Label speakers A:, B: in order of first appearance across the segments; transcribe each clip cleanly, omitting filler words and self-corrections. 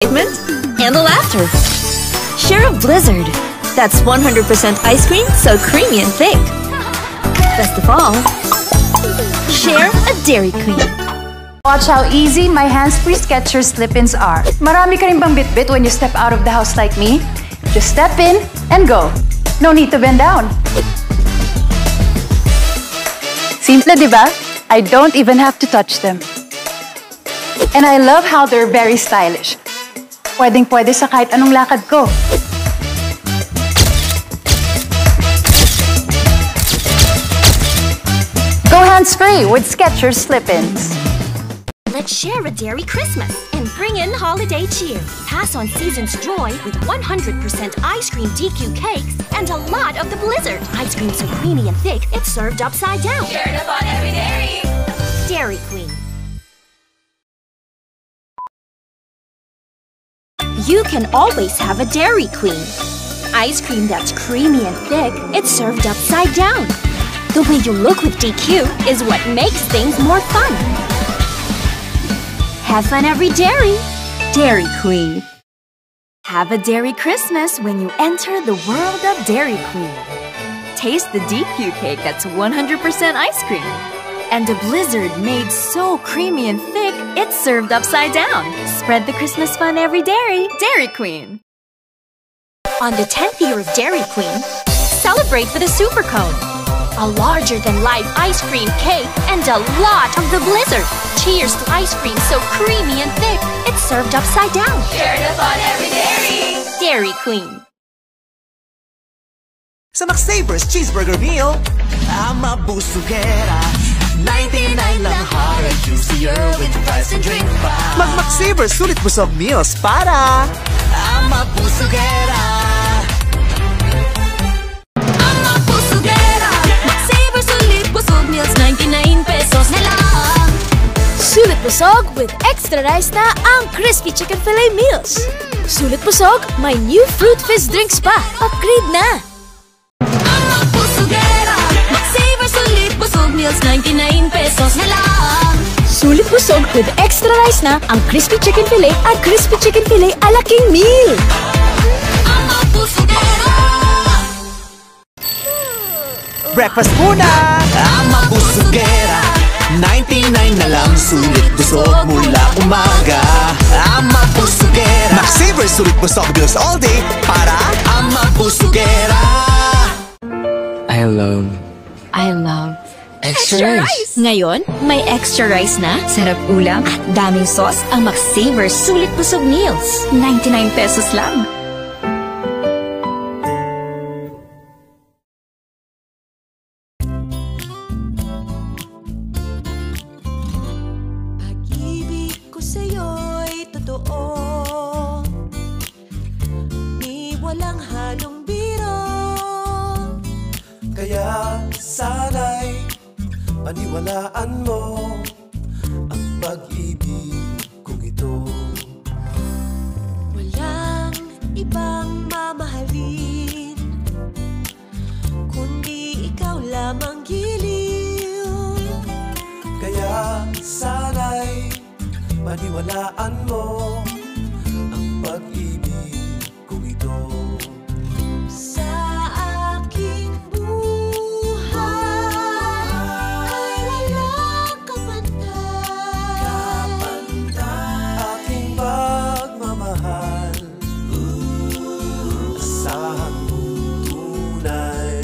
A: excitement and the laughter. Share a Blizzard. That's 100% ice cream, so creamy and thick. Best of all, share a Dairy Queen.
B: Watch how easy my hands-free Skechers slip-ins are. Marami ka rin bang bit-bit when you step out of the house like me? Just step in and go. No need to bend down. Simple, di ba? I don't even have to touch them. And I love how they're very stylish. Pwedeng-pwede sa kahit anong lakad ko. Go hands-free with Skechers slip-ins.
C: Let's share a Dairy Christmas and bring in holiday cheer. Pass on season's joy with 100% ice cream DQ cakes and a lot of the Blizzard. Ice cream so creamy and thick, it's served upside down.
D: Share the fun every Dairy.
C: Dairy Queen. You can always have a Dairy Queen. Ice cream that's creamy and thick, it's served upside down. The way you look with DQ is what makes things more fun. Have fun every Dairy. Dairy Queen. Have a Dairy Christmas when you enter the world of Dairy Queen. Taste the DQ cake that's 100% ice cream. And a Blizzard made so creamy and thick, it's served upside down. Spread the Christmas fun every Dairy. Dairy Queen. On the 10th year of Dairy Queen, celebrate with a Super Cone. A larger-than-life ice cream cake and a lot of the Blizzard. Cheers to ice cream so creamy and thick, it's served upside down.
D: Share the fun every Dairy.
C: Dairy Queen.
E: Sa McSavers Cheeseburger Meal, ama busugera. 99 lang hot and juicier with fries and drink pa. Mag-McSavers Sulit Busog Meals para ama busugera.
D: Ama busugera. McSavers Sulit Busog Meals, 99 pesos na lang.
F: Sulit Busog with extra rice na ang Crispy Chicken Filet Meals. Sulit Busog, may new fruit fizz drinks pa. Upgrade na!
D: Ama busugera. McSavers Sulit Busog Meals, 99 pesos na lang.
F: Sulit Busog with extra rice na ang Crispy Chicken Filet at Crispy Chicken Filet ala King Meal.
D: Ama busugera.
E: Breakfast muna! Ama busugera. 99 na lang sulit busog mula umaga. Ama busugera. McSavers Sulit Busog Meals all day para ama busugera.
G: I love
A: Extra rice. Ngayon, may extra rice na, sarap ulam at daming sauce ang McSavers Sulit Busog Meals. 99 pesos lang.
H: Pag-ibig ko sa'yo'y totoo, di walang halong biro.
I: Kaya sana'y paniwalaan mo ang pag-ibig kong ito.
H: Walang ibang mamahalin, kundi ikaw lamang giliw.
I: Kaya sana'y paniwalaan mo ang pag-ibig kong ito.
H: Sa aking buhay ay walang kapantay.
I: Aking pagmamahal, asahan mong tunay.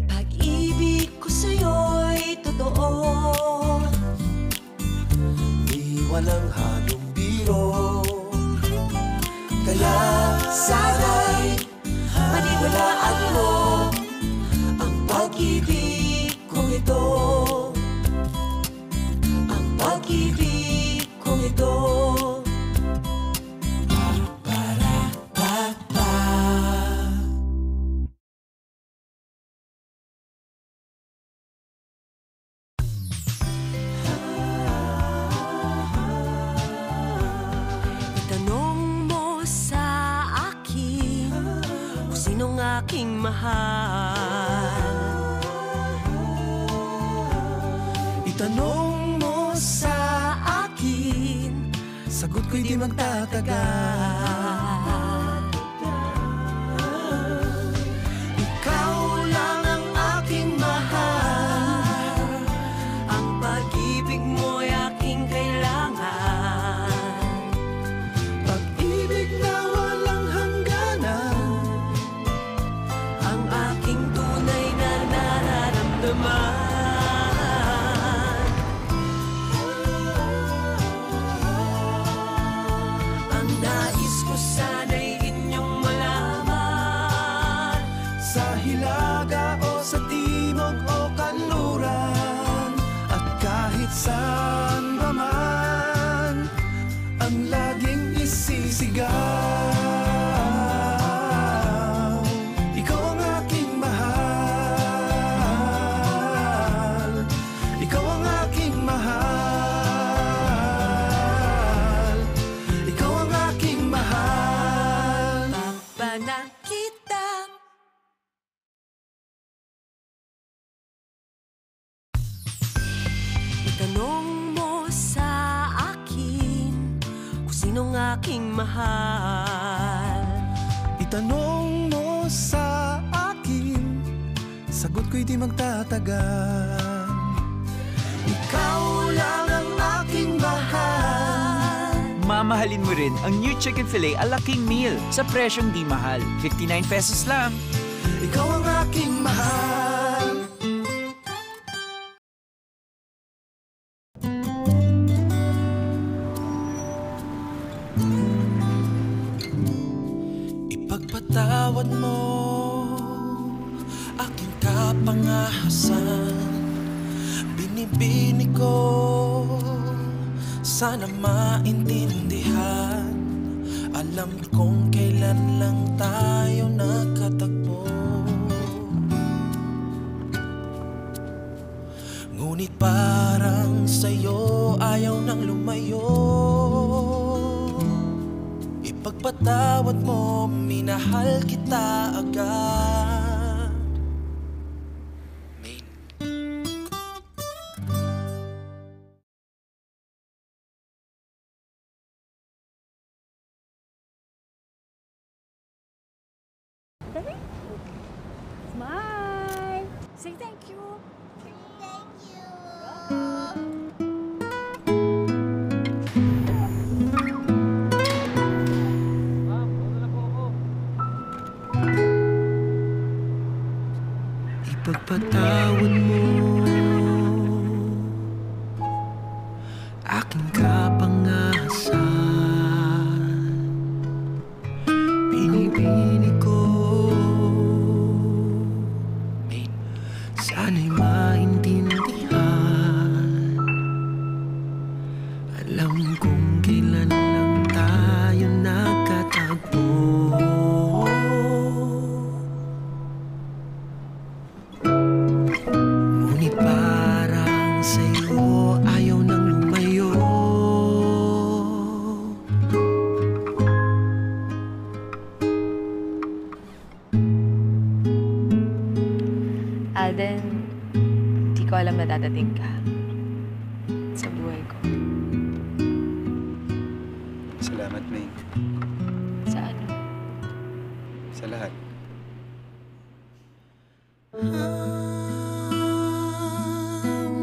H: Pag-ibig ko sa'yo'y totoo,
I: Di walang halong biro. Kaya sana'y paniwalaan mo ang pag-ibig kong ito. Ang pag-ibig kong ito.
H: itanong mo sa akin kung sinong aking mahal.
I: Itanong mo sa akin sagot ko'y di magtatagal. Ikaw lang ang aking mahal,
H: Ang pag-ibig mo'y aking kailangan.
I: pag-ibig na walang hangganan.
H: Ang aking tunay na nararamdaman. Ang nais ko sana'y inyong malaman.
I: Sa hilaga o sa timog o kanluran, at kahit saan pa man, ang laging isisigaw. Ikaw ang aking mahal, ikaw ang aking mahal, ikaw ang aking mahal.
H: Pagpanan kita. Itanong mo sa akin kung sinong aking mahal.
I: Itanong mo sa akin, sagot ko'y di magtatagal. Ikaw lang ang aking mahal.
J: Mamahalin mo rin ang new chicken fillet a la King Meal sa presyong di mahal. 59 pesos lang.
I: Ikaw ang aking mahal. Ipagpatawad mo aking kapangahasan. Binibini ko, sana maintindihan. Alam kong kailan lang tayo nakatagpo, ngunit parang sa'yo ayaw nang lumayo. Ipagpatawad mo, minahal kita agad.
F: Smile! Say thank you!
I: Ipagpatawad mo aking kapangahasan. Binibini ko, sana'y maintindihan. Alam kong kailan lang tayo nakatagpo, ngunit parang sa'yo ayaw nang lumayo.
B: Alden, di ko alam na dadating ka sa buhay ko.
K: Salamat, May.
B: Sa ano?
K: Sa lahat.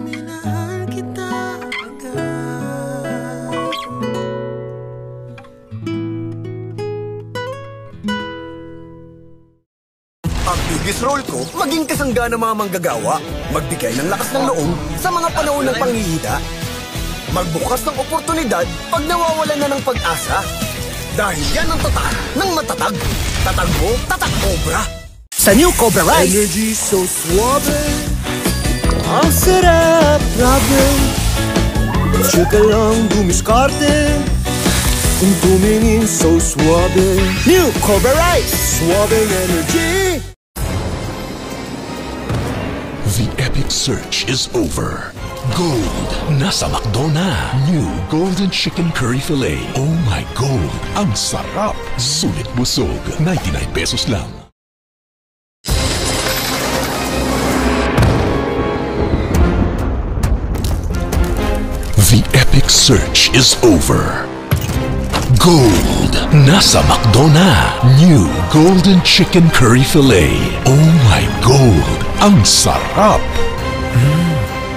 I: Minahal kita agad.
L: Ang biggest role ko, maging kasangga ng mga manggagawa, magbigay ng lakas ng loob sa mga panahon ng panghihina, magbukas ng oportunidad pag nawawalan na ng pag-asa. Dahil yan ang tatak ng matatag. Tatag mo, tatak Cobra. Sa new Cobra Rice.
I: Energy so suave, ang sarap, grabe. Siya ka lang dumiskarte, kung tumingin so suave.
L: New Cobra Rice.
I: Suave energy.
M: The epic search is over. Gold, nasa McDo na. New Golden Chicken Curry Fillet. Oh my Gold, ang sarap. Sulit busog, 99 pesos lang. The epic search is over. Gold, nasa McDo na. New Golden Chicken Curry Filet. Oh my Gold, ang sarap.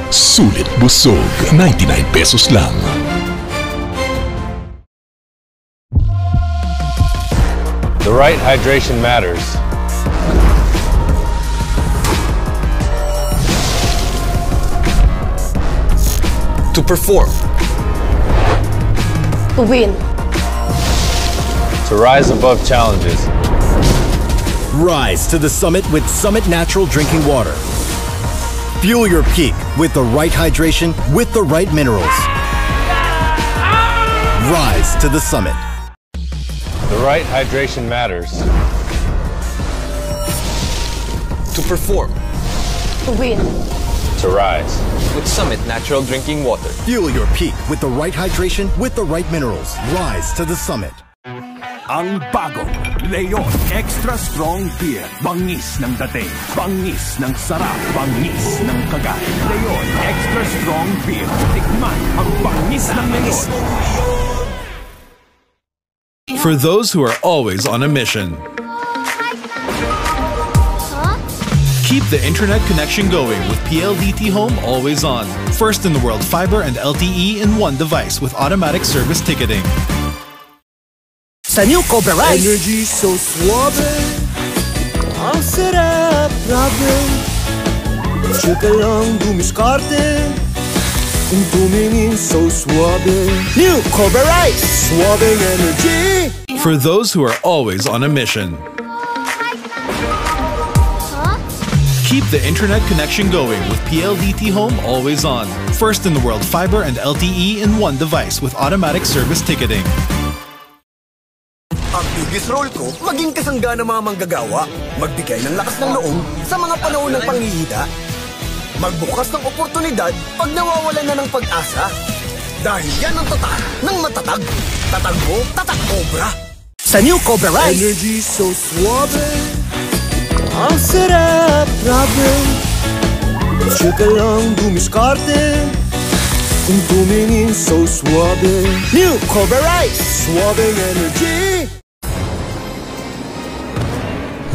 M: Sulit busog, 99 pesos lang.
N: The right hydration matters.
L: To perform.
F: To win.
N: To rise above challenges.
O: Rise to the summit with Summit Natural Drinking Water. Fuel your peak with the right hydration, with the right minerals. Rise to the summit.
N: The right hydration matters.
L: To perform.
F: To win.
N: To rise.
L: With Summit Natural Drinking Water.
O: Fuel your peak with the right hydration, with the right minerals. Rise to the summit.
P: Ang bagong Leon Extra Strong Beer. Bangis ng dating, bangis ng sarap, bangis ng kagat. Leon Extra Strong Beer. Tikman ang bangis ng Leon.
Q: For those who are always on a mission. Keep the internet connection going with PLDT Home Always On. First in the world fiber and LTE in one device with automatic service ticketing.
I: Sa new Cobra Rice. Energy so suave. Ang sarap, grabe. Chika lang dumiskarte. Kung tumingin so suave. New Cobra Rice. Suaving energy.
Q: For those who are always on a mission. Keep the internet connection going with PLDT Home Always On. First in the world fiber and LTE in one device with automatic service ticketing.
L: Ang biggest role ko, maging kasangga ng mga manggagawa, magbigay ng lakas ng loob sa mga panahon ng panghihina, magbukas ng oportunidad pag nawawalan na ng pag-asa. Dahil yan ang tatak ng matatag. Tatag mo, tatak Cobra.
I: Sa new Cobra Rice. Energy so suave. Ang sarap, grabe. Chika lang dumiskarte. Kung tumingin so suave. New Cobra Rice. Suaving energy.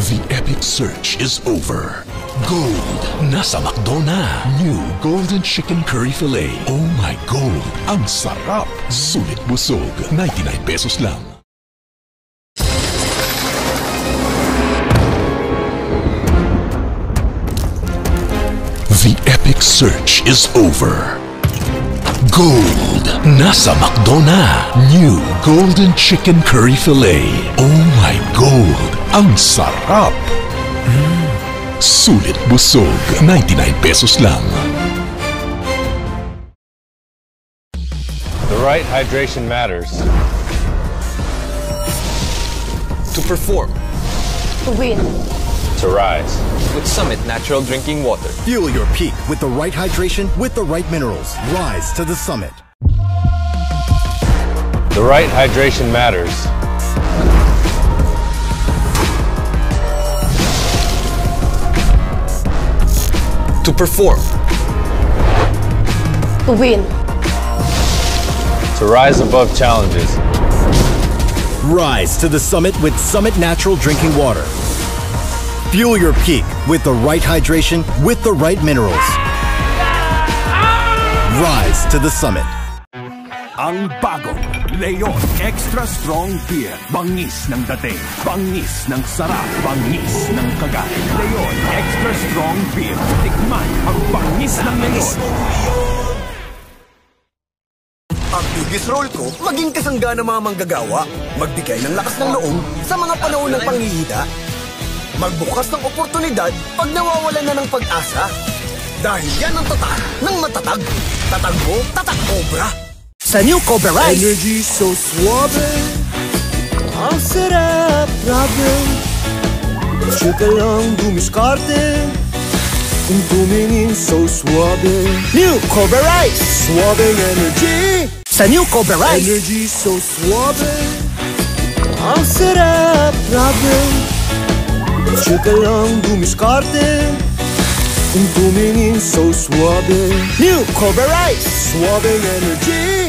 M: The epic search is over. Gold, nasa McDo na. New Golden Chicken Curry Filet. Oh my Gold, ang sarap. Sulit busog, 99 pesos lang. The epic search is over. Gold, nasa McDo na. New Golden Chicken Curry Filet. Oh my Gold, ang sarap. Sulit busog, 99 pesos lang.
N: The right hydration matters.
L: To perform.
F: To win.
N: To rise.
L: With Summit Natural Drinking Water.
O: Fuel your peak with the right hydration, with the right minerals. Rise to the summit.
N: The right hydration matters.
L: To perform.
F: To win.
N: To rise above challenges.
O: Rise to the summit with Summit Natural Drinking Water. Fuel your peak with the right hydration, with the right minerals. Rise to the summit.
P: Ang bagong Leon Extra Strong Beer. Bangis ng dating, bangis ng sarap, bangis ng kagat. Leon Extra Strong Beer. Tikman ang bangis ng Leon.
L: Ang biggest role ko, maging kasangga ng mga manggagawa, magbigay ng lakas ng loob sa mga panahon ng panghihina, magbukas ng oportunidad pag nawawalan na ng pag-asa. Dahil yan ang tatak ng matatag. Tatag mo, tatak Cobra.
I: Sa new Cobra Rice. Energy so suave. Ang sarap, grabe. Chika lang dumiskarte. Kung tumingin so suave. New Cobra Rice. Suaving energy. Sa new Cobra Rice. Energy so suave. Ang sarap, grabe. Chika lang dumiskarte. Kung tumingin so suave. New Cobra Rice. Suaving energy.